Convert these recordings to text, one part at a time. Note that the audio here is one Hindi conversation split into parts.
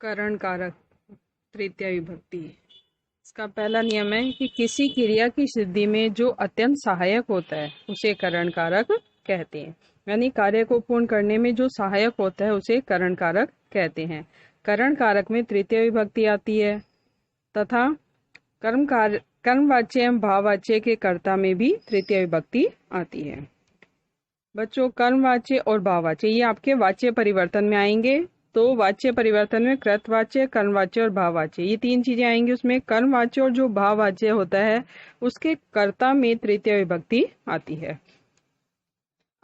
करण कारक तृतीया विभक्ति। इसका पहला नियम है कि किसी क्रिया की सिद्धि में जो अत्यंत सहायक होता है उसे करण कारक कहते हैं। यानी कार्य को पूर्ण करने में जो सहायक होता है उसे करण कारक कहते हैं। करण कारक में तृतीया विभक्ति आती है तथा कर्मवाच्य एवं भाववाच्य के कर्ता में भी तृतीया विभक्ति आती है। बच्चों, कर्मवाच्य और भाववाच्य ये आपके वाच्य परिवर्तन में आएंगे। तो वाच्य परिवर्तन में कृतवाच्य, कर्मवाच्य और भाववाच्य ये तीन चीजें आएंगी। उसमें कर्मवाच्य और जो भाववाच्य होता है उसके कर्ता में तृतीय विभक्ति आती है।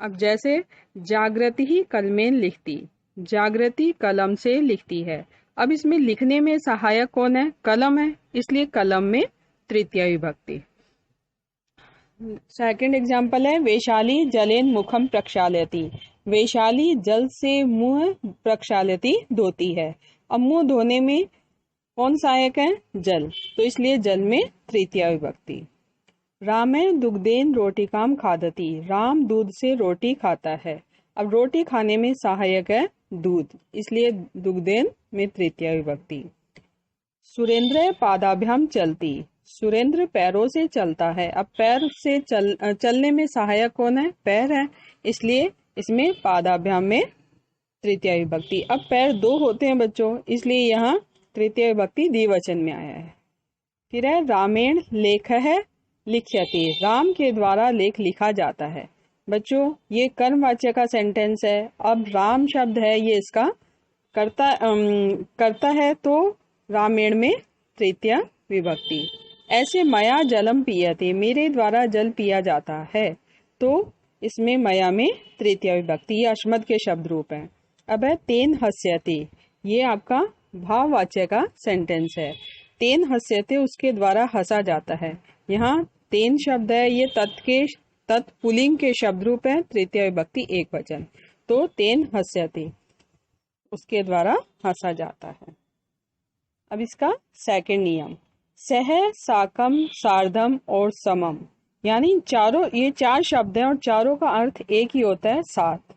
अब जैसे जागृति ही कलमें लिखती, जागृति कलम से लिखती है। अब इसमें लिखने में सहायक कौन है? कलम है, इसलिए कलम में तृतीय विभक्ति। सेकंड एग्जाम्पल है वैशाली जलेन मुखम प्रक्षालयति। वैशाली जल से मुंह प्रक्षालयति धोती है। अब मुंह धोने में कौन सहायक है? जल, तो इसलिए जल में तृतीया विभक्ति। रामेण दुग्धेन रोटिकाम खादति। राम दूध से रोटी खाता है। अब रोटी खाने में सहायक है दूध, इसलिए दुग्धेन में तृतीया विभक्ति। सुरेंद्र पादाभ्याम चलती। सुरेंद्र पैरों से चलता है। अब पैर से चलने में सहायक कौन है? पैर है, इसलिए इसमें पादाभ्याम में तृतीया विभक्ति। अब पैर दो होते हैं बच्चों, इसलिए यहाँ तृतीया विभक्ति द्विवचन में आया है। फिर है रामेण लेख है लिख्यते। राम के द्वारा लेख लिखा जाता है। बच्चों, ये कर्मवाच्य का सेंटेंस है। अब राम शब्द है, ये इसका करता है, तो रामेण में तृतीया विभक्ति। ऐसे मया जलम पियते, मेरे द्वारा जल पिया जाता है, तो इसमें मया में तृतीया विभक्ति। ये अश्मद के शब्द रूप है। अब है तेन हस्यते, ये आपका भाववाच्य का सेंटेंस है। तेन हस्यते, उसके द्वारा हंसा जाता है। यहाँ तेन शब्द है, ये तत्पुलिंग के शब्द रूप है, तृतीया विभक्ति एक वचन, तो तेन हस्यते, उसके द्वारा हंसा जाता है। अब इसका सेकंड नियम, सह साकम सार्धम और समम, यानी ये चार शब्द हैं और चारों का अर्थ एक ही होता है, साथ।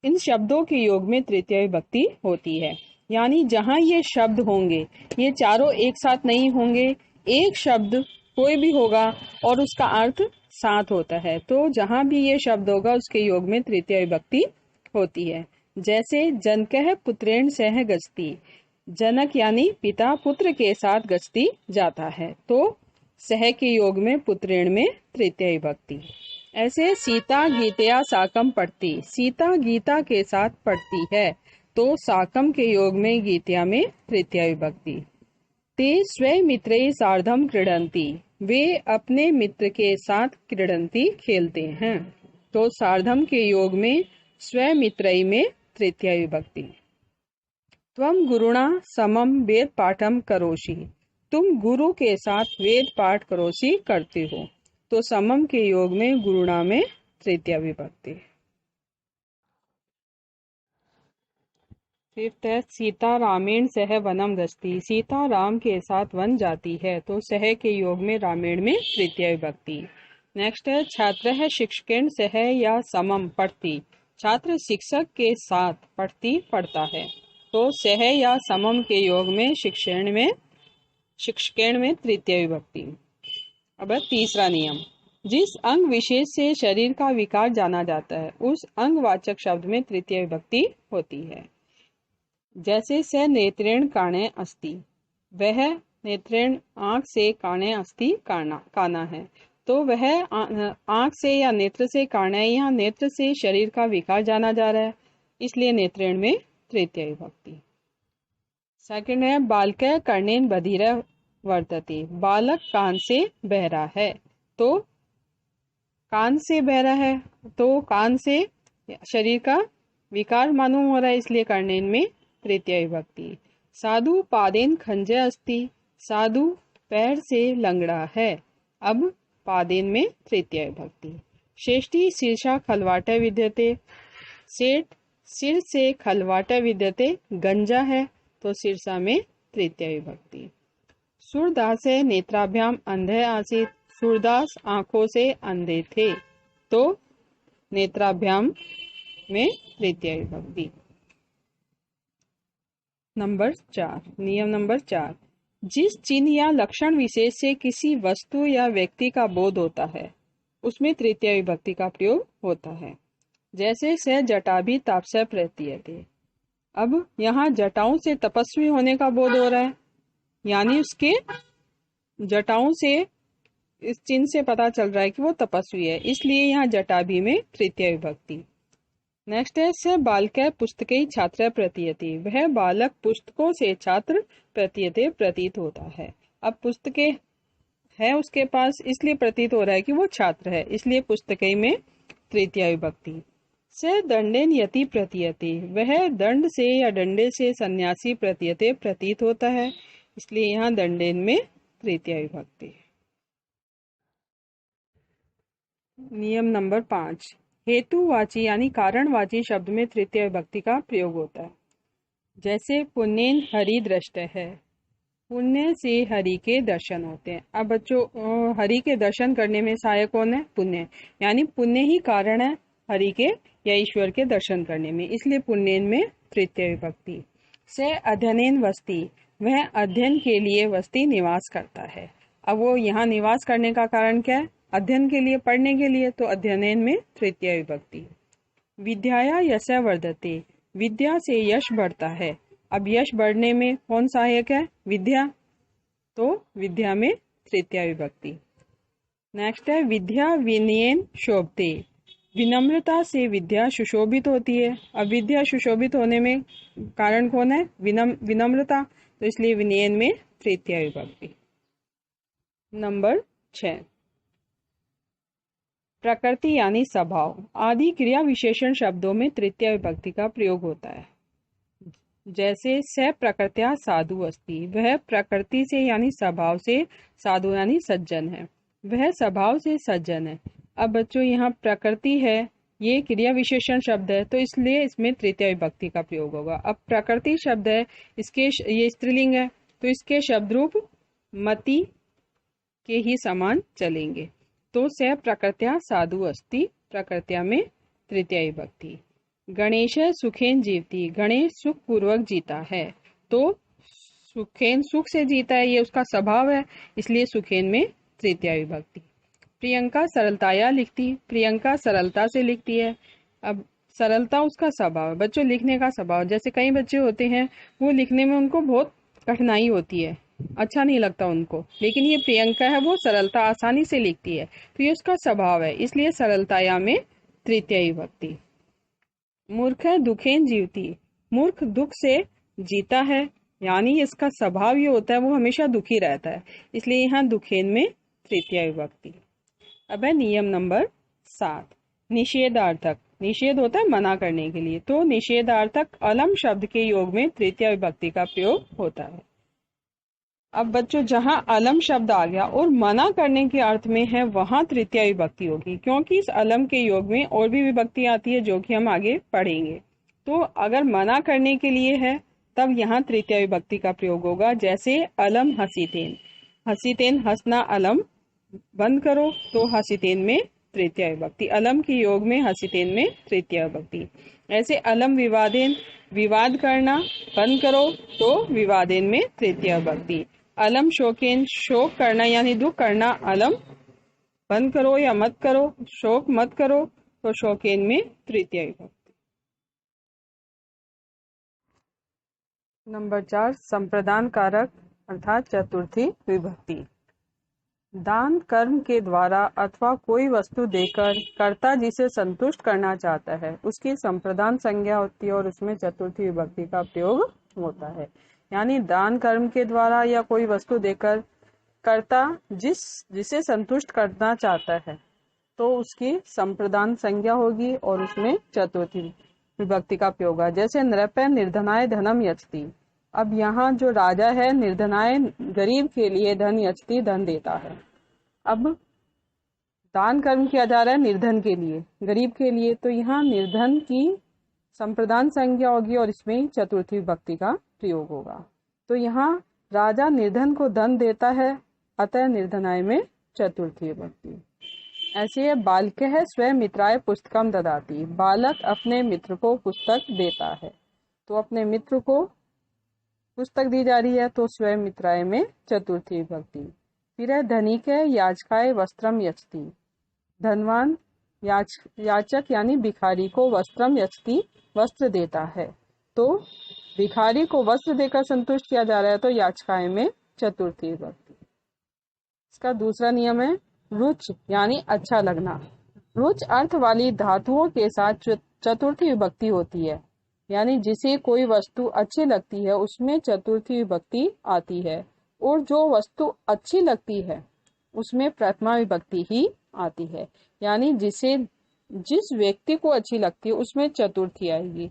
इन शब्दों के योग में तृतीया विभक्ति होती है। यानी जहां ये शब्द होंगे, ये चारों एक साथ नहीं होंगे, एक शब्द कोई भी होगा और उसका अर्थ साथ होता है, तो जहां भी ये शब्द होगा उसके योग में तृतीया विभक्ति होती है। जैसे जनकः पुत्रेण सह गच्छति, जनक यानी पिता पुत्र के साथ गच्छति जाता है, तो सह के योग में पुत्रेण में तृतीया विभक्ति। ऐसे सीता गीतया साकम पढ़ती, सीता गीता के साथ पढ़ती है, तो साकम के योग में गीतया में तृतीया विभक्ति। ते स्वय मित्रै सार्धम क्रीडन्ति, वे अपने मित्र के साथ क्रीडन्ति खेलते हैं, तो सार्धम के योग में स्वय मित्रै में तृतीया विभक्ति। त्वम गुरुणा समम वेद पाठम करोषि, तुम गुरु के साथ वेद पाठ करोषि करते हो, तो समम के योग में गुरुणा में तृतीया विभक्ति। फिफ्थ है सीता रामेण सह वनम गच्छति, सीता राम के साथ वन जाती है, तो सह के योग में रामेण में तृतीया विभक्ति। नेक्स्ट है छात्र है शिक्षकेण सह या समम पढ़ती, छात्र शिक्षक के साथ पढ़ता है, तो सह या समम के योग में शिक्षकेण में तृतीय विभक्ति। अब तीसरा नियम, जिस अंग विशेष से शरीर का विकार जाना जाता है उस अंगवाचक शब्द में तृतीय विभक्ति होती है। जैसे स नेत्रेण काणे अस्ति, वह नेत्रेण आंख से काणे अस्ति काना है, तो वह आंख से या नेत्र से काना है। यहाँ नेत्र से शरीर का विकार जाना जा रहा है, इसलिए नेत्रेण में तृतीय विभक्ति। सेकंड है बालक कर्णेन बधिर वर्तते, बालक कान से बहरा है, तो कान से बहरा है, तो कान से शरीर का विकार मालूम हो रहा है, इसलिए कर्णेन में तृतीय विभक्ति। साधु पादेन खंजय अस्ति, साधु पैर से लंगड़ा है, अब पादेन में तृतीय विभक्ति। श्रेष्ठी शीर्षा खलवाट विद्यते, सेठ सिर से खलवाट विद्यते गंजा है, तो सिरसा में तृतीय विभक्ति। सूरदास नेत्राभ्याम अंधे आसीत, सूरदास आंखों से अंधे थे, तो नेत्राभ्याम में तृतीय विभक्ति। नंबर 4, नियम नंबर 4, जिस चिन्ह या लक्षण विशेष से किसी वस्तु या व्यक्ति का बोध होता है उसमें तृतीय विभक्ति का प्रयोग होता है। जैसे स जटाभि तापस प्रतीयते। अब यहाँ जटाओं से तपस्वी होने का बोध हो रहा है, यानी उसके जटाओं से इस चिन्ह से पता चल रहा है कि वो तपस्वी है, इसलिए यहाँ जटाभि में तृतीय विभक्ति। नेक्स्ट है स बालक पुस्तके छात्र प्रतीयते। वह बालक पुस्तकों से छात्र प्रतीयते प्रतीत होता है। अब पुस्तकें है उसके पास, इसलिए प्रतीत हो रहा है कि वो छात्र है, इसलिए पुस्तके में तृतीय विभक्ति। स दंडेन यति प्रतीयते। वह दंड से या डंडे से सन्यासी प्रतीयते प्रतीत होता है, इसलिए यहाँ दंडेन में तृतीय विभक्ति। नियम नंबर 5, हेतुवाची यानी कारणवाची शब्द में तृतीय विभक्ति का प्रयोग होता है। जैसे पुण्येन हरि दृष्ट है। पुण्य से हरि के दर्शन होते हैं। अब बच्चों, हरि के दर्शन करने में सहायक कौन है? पुण्य, यानी पुण्य ही कारण है हरि के या ईश्वर के दर्शन करने में, इसलिए पुण्येन में तृतीय विभक्ति। से अध्ययनेन वस्ति। वह अध्ययन के लिए वस्ति निवास करता है। अब वो यहाँ निवास करने का कारण क्या है? अध्ययन के लिए, पढ़ने के लिए, तो अध्ययनेन में तृतीय विभक्ति। विद्याया यश वर्धते। विद्या से यश बढ़ता है। अब यश बढ़ने में कौन सहायक है? विद्या, तो विद्या में तृतीय विभक्ति। नेक्स्ट है विद्या विनयेन शोभते। विनम्रता से विद्या सुशोभित होती है। अब विद्या सुशोभित होने में कारण कौन है? विनम्रता, तो इसलिए विनयेन में तृतीय विभक्ति। नंबर 6, प्रकृति यानी स्वभाव आदि क्रिया विशेषण शब्दों में तृतीय विभक्ति का प्रयोग होता है। जैसे स प्रकृत्या साधु अस्ति। वह प्रकृति से यानी स्वभाव से साधु यानी सज्जन है। वह स्वभाव से सज्जन है। अब बच्चों, यहाँ प्रकृति है, ये क्रिया विशेषण शब्द है, तो इसलिए इसमें तृतीय विभक्ति का प्रयोग होगा। अब प्रकृति शब्द है, इसके ये स्त्रीलिंग है, तो इसके शब्द रूप मति के ही समान चलेंगे। तो स प्रकृत्या साधु अस्ति, प्रकृत्या में तृतीय विभक्ति। गणेश सुखेन जीवती। गणेश सुख पूर्वक जीता है, तो सुखेन सुख से जीता है, ये उसका स्वभाव है, इसलिए सुखेन में तृतीय विभक्ति। प्रियंका सरलताया लिखती। प्रियंका सरलता से लिखती है। अब सरलता उसका स्वभाव है बच्चों, लिखने का स्वभाव। जैसे कई बच्चे होते हैं, वो लिखने में उनको बहुत कठिनाई होती है, अच्छा नहीं लगता उनको, लेकिन ये प्रियंका है, वो सरलता आसानी से लिखती है, तो ये उसका स्वभाव है, इसलिए सरलताया में तृतीय विभक्ति। मूर्ख दुखेन जीवती। मूर्ख दुख से जीता है, यानी इसका स्वभाव ये होता है, वो हमेशा दुखी रहता है, इसलिए यहाँ दुखेन में तृतीय विभक्ति। अब है नियम नंबर 7, निषेधार्थक। निषेध होता है मना करने के लिए, तो निषेधार्थक अलम शब्द के योग में तृतीय विभक्ति का प्रयोग होता है। अब बच्चों, जहां अलम शब्द आ गया और मना करने के अर्थ में है, वहां तृतीय विभक्ति होगी, क्योंकि इस अलम के योग में और भी विभक्ति आती है जो कि हम आगे पढ़ेंगे। तो अगर मना करने के लिए है, तब यहाँ तृतीय विभक्ति का प्रयोग होगा। जैसे अलम हसीतेन। हसीतेन हंसना, अलम बंद करो, तो हसीतेन में तृतीय विभक्ति। अलम के योग में हसीतेन में तृतीय विभक्ति। ऐसे अलम विवादेन, विवाद करना बंद करो, तो विवादेन में तृतीय विभक्ति। अलम शोकेन, शोक करना यानी दुख करना, अलम बंद करो या मत करो, शोक मत करो, तो शोकेन में तृतीय विभक्ति। नंबर 4, संप्रदान कारक अर्थात चतुर्थी विभक्ति। दान कर्म के द्वारा अथवा कोई वस्तु देकर कर्ता जिसे संतुष्ट करना चाहता है उसकी संप्रदान संज्ञा होती है और उसमें चतुर्थी विभक्ति का प्रयोग होता है। यानी दान कर्म के द्वारा या कोई वस्तु देकर कर्ता जिसे संतुष्ट करना चाहता है तो उसकी संप्रदान संज्ञा होगी और उसमें चतुर्थी विभक्ति का प्रयोग है। जैसे नृपय निर्धनाय धनम यचति। अब यहाँ जो राजा है, निर्धनाय गरीब के लिए धन यचति, धन देता है। अब दान कर्म किया जा रहा है निर्धन के लिए, गरीब के लिए, तो यहाँ निर्धन की संप्रदान संज्ञा होगी और इसमें चतुर्थी विभक्ति का प्रयोग होगा। तो यहाँ राजा निर्धन को धन देता है, अतः निर्धनाय में चतुर्थी विभक्ति। ऐसे बालक है स्वयं मित्राय पुस्तकम ददाति। बालक अपने मित्र को पुस्तक देता है, तो अपने मित्र को पुस्तक दी जा रही है तो स्वयं मित्राय में चतुर्थी विभक्ति। फिर है धनिक है याचकाय वस्त्रम यचती। धनवान याचक यानी भिखारी को वस्त्रम यचती वस्त्र देता है, तो भिखारी को वस्त्र देकर संतुष्ट किया जा रहा है तो याचकाय में चतुर्थी विभक्ति। इसका दूसरा नियम है रुच यानी अच्छा लगना। रुच अर्थ वाली धातुओं के साथ चतुर्थी विभक्ति होती है, यानी जिसे कोई वस्तु अच्छी लगती है उसमें चतुर्थी विभक्ति आती है, और जो वस्तु अच्छी लगती है उसमें प्रथमा विभक्ति ही आती है, यानी जिस व्यक्ति को अच्छी लगती है उसमें चतुर्थी आएगी,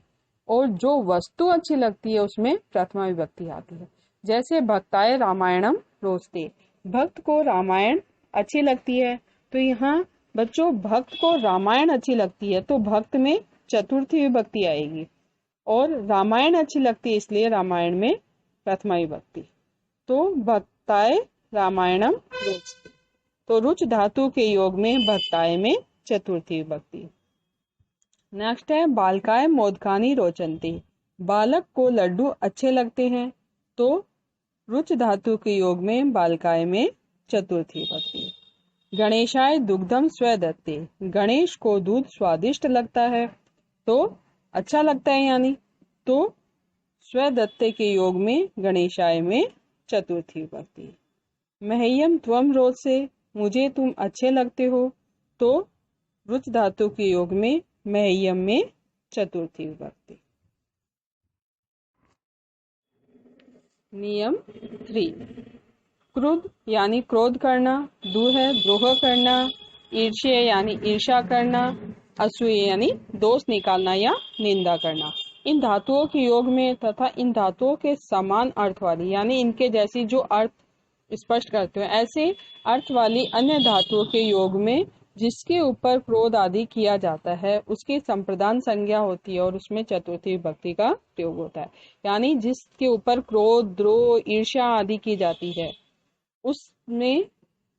और जो वस्तु अच्छी लगती है उसमें प्रथमा विभक्ति आती है। जैसे भक्ताय रामायणम रोचते, भक्त को रामायण अच्छी लगती है, तो यहाँ बच्चों भक्त को रामायण अच्छी लगती है तो भक्त में चतुर्थी विभक्ति आएगी, और रामायण अच्छी लगती है इसलिए रामायण में प्रथमा विभक्ति। तो भक्ताय रामायणम रोचते, तो रुच धातु के योग में भक्ताय में चतुर्थी विभक्ति। नेक्स्ट है बालकाय मोदकानी रोचन्ते, बालक को लड्डू अच्छे लगते हैं, तो रुच धातु के योग में बालकाय में चतुर्थी विभक्ति। गणेशाय दुग्धम स्वदत्ते, गणेश को दूध स्वादिष्ट लगता है, तो अच्छा लगता है यानी, तो स्वदत्ते के योग में गणेशाय में चतुर्थी विभक्ति। मह्यम त्वम रोचसे, मुझे तुम अच्छे लगते हो, तो रुच धातु के योग में मह्यम में चतुर्थी विभक्ति। नियम 3, क्रुद्ध यानी क्रोध करना, द्रोह करना, ईर्ष्य यानी ईर्ष्या करना, असूय यानी दोष निकालना या निंदा करना। इन धातुओं के योग में तथा इन धातुओं के समान अर्थ वाली यानी इनके जैसी जो अर्थ स्पष्ट करते हो ऐसे अर्थ वाली अन्य धातुओं के योग में जिसके ऊपर क्रोध आदि किया जाता है उसकी संप्रदान संज्ञा होती है और उसमें चतुर्थी विभक्ति का प्रयोग होता है। यानी जिसके ऊपर क्रोध, द्रोह, ईर्ष्या आदि की जाती है उसमें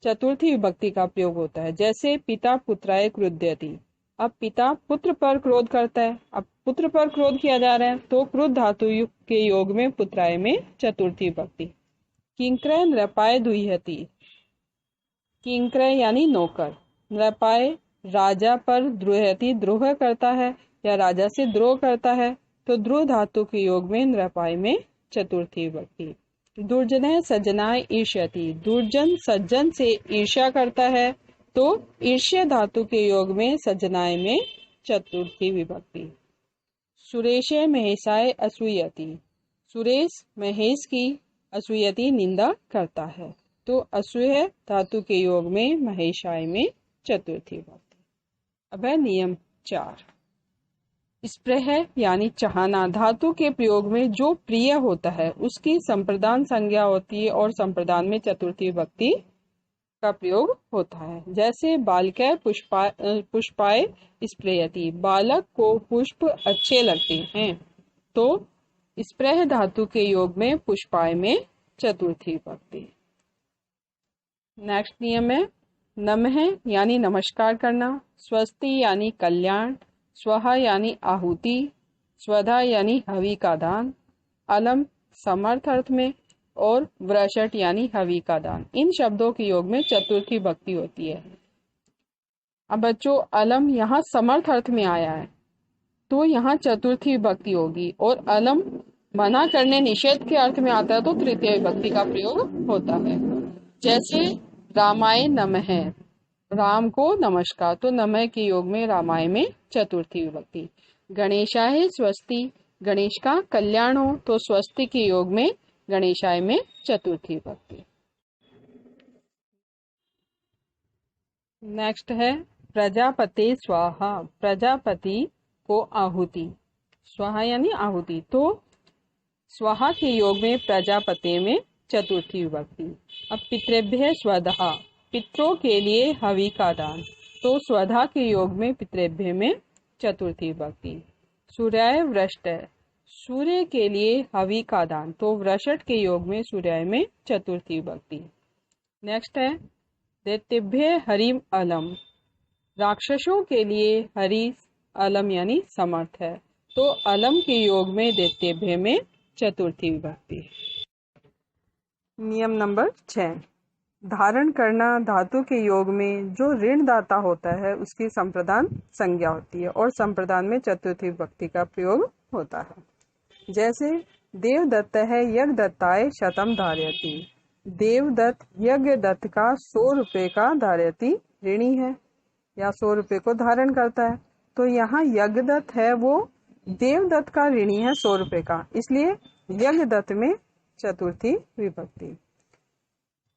चतुर्थी विभक्ति का प्रयोग होता है। जैसे पिता पुत्राय क्रुध्यति, अब पिता पुत्र पर क्रोध करता है, अब पुत्र पर क्रोध किया जा रहा है तो क्रुद्ध धातु के योग में पुत्राय में चतुर्थी विभक्ति। किंक्रय नृपाय दुह्यति, किंक्रय यानी नौकर, नृपाय राजा पर द्रोहति द्रोह करता है या राजा से द्रोह करता है, तो द्रोह धातु के योग में नृपाय में चतुर्थी विभक्ति। दुर्जनः सज्जनाय ईर्ष्यति, दुर्जन सज्जन से ईर्ष्या करता है, तो ईर्ष्य धातु के योग में सज्जनाय में चतुर्थी विभक्ति। सुरेशे महेशाय असूयति, सुरेश महेश की असूयति निंदा करता है, तो असूय धातु के योग में महेशाय में चतुर्थी विभक्ति। अब है नियम 4, स्प्रेह यानी चाहना, धातु के प्रयोग में जो प्रिय होता है उसकी संप्रदान संज्ञा होती है और संप्रदान में चतुर्थी विभक्ति का प्रयोग होता है। जैसे बालकै पुष्पाय स्प्रेयति, बालक को पुष्प अच्छे लगते हैं, तो स्प्रेह धातु के योग में पुष्पाय में चतुर्थी विभक्ति। नेक्स्ट नियम है नमः यानी नमस्कार करना, स्वस्ति यानी कल्याण, स्वहा यानी आहुति, स्वधा यानी हवि का दान, अलम समर्थ अर्थ में और वृषट यानी हवि का दान। इन शब्दों के योग में चतुर्थी विभक्ति होती है। अब बच्चों अलम यहाँ समर्थ अर्थ में आया है तो यहाँ चतुर्थी विभक्ति होगी, और अलम मना करने निषेध के अर्थ में आता है तो तृतीय विभक्ति का प्रयोग होता है। जैसे रामाय नमः, राम को नमस्कार, तो नमः के योग में रामाय में चतुर्थी विभक्ति। गणेशाय स्वस्ति, गणेश का कल्याण हो, तो स्वस्ति के योग में गणेशाय में चतुर्थी विभक्ति। नेक्स्ट है प्रजापते स्वाहा, प्रजापति को आहुति, स्वाहा यानी आहुति, तो स्वाहा के योग में प्रजापते में चतुर्थी विभक्ति। अब पितृभ्य स्वधा, पितरों के लिए हवि का दान, तो स्वधा के योग में पितृभ्य में चतुर्थी विभक्ति। सूर्याय वृष्ट, सूर्य के लिए हवि का दान, तो वृषट के योग में सूर्याय में चतुर्थी विभक्ति। नेक्स्ट है दैत्यभ्य हरिम अलम, राक्षसों के लिए हरि अलम यानी समर्थ है, तो अलम के योग में दैत्यभ्य में चतुर्थी विभक्ति। नियम नंबर 6, धारण करना धातु के योग में जो ऋणदाता होता है उसकी संप्रदान संज्ञा होती है और संप्रदान में चतुर्थी विभक्ति का प्रयोग होता है। जैसे देवदत्त है यज्ञदत्ताय शतम धारयति, देवदत्त यज्ञ दत्त का 100 रुपए का धारयति ऋणी है या 100 रुपए को धारण करता है। तो यहाँ यज्ञदत्त है वो देवदत्त का ऋणी है 100 रुपए का, इसलिए यज्ञदत्त में चतुर्थी विभक्ति।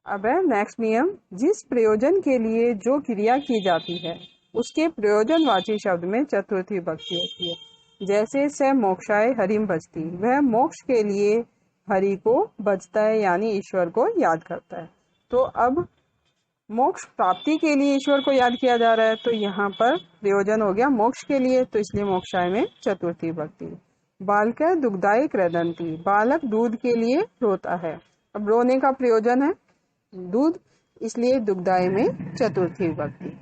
अब है नेक्स्ट नियम, जिस प्रयोजन के लिए जो क्रिया की जाती है उसके प्रयोजनवाची शब्द में चतुर्थी विभक्ति होती है। जैसे स मोक्षाय हरिम भजती, वह मोक्ष के लिए हरि को भजता है यानी ईश्वर को याद करता है। तो अब मोक्ष प्राप्ति के लिए ईश्वर को याद किया जा रहा है, तो यहाँ पर प्रयोजन हो गया मोक्ष के लिए, तो इसलिए मोक्षाय में चतुर्थी विभक्ति। बालक दुग्धाय क्रदंती, बालक दूध के लिए रोता है। अब रोने का प्रयोजन है दूध, इसलिए दुग्धाय में चतुर्थी विभक्ति।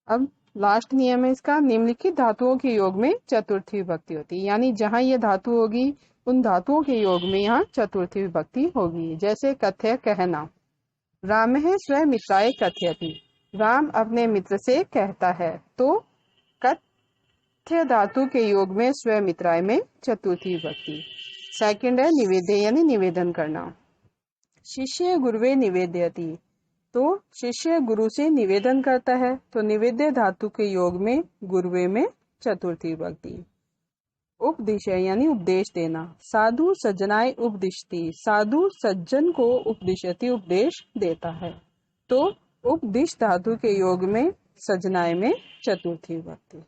अब लास्ट नियम है इसका, निम्नलिखित धातुओं के योग में चतुर्थी विभक्ति होती है, यानी जहां ये धातु होगी उन धातुओं के योग में यहाँ चतुर्थी विभक्ति होगी। जैसे कथ्य कहना, राम है स्व मित्राय कथयति, राम अपने मित्र से कहता है, तो कथ्य धातु के योग में स्व मित्राय में चतुर्थी विभक्ति। सेकंड है निवेद्य यानी निवेदन करना, शिष्य गुरुवे निवेदयति, तो शिष्य गुरु से निवेदन करता है, तो निवेद्य धातु के योग में गुरुवे में चतुर्थी विभक्ति। उपदिशय यानी उपदेश देना, साधु सज्जनाय उपदिशति, साधु सज्जन को उपदिशति उपदेश देता है, तो उपदिश धातु के योग में सज्जनाय में चतुर्थी विभक्ति।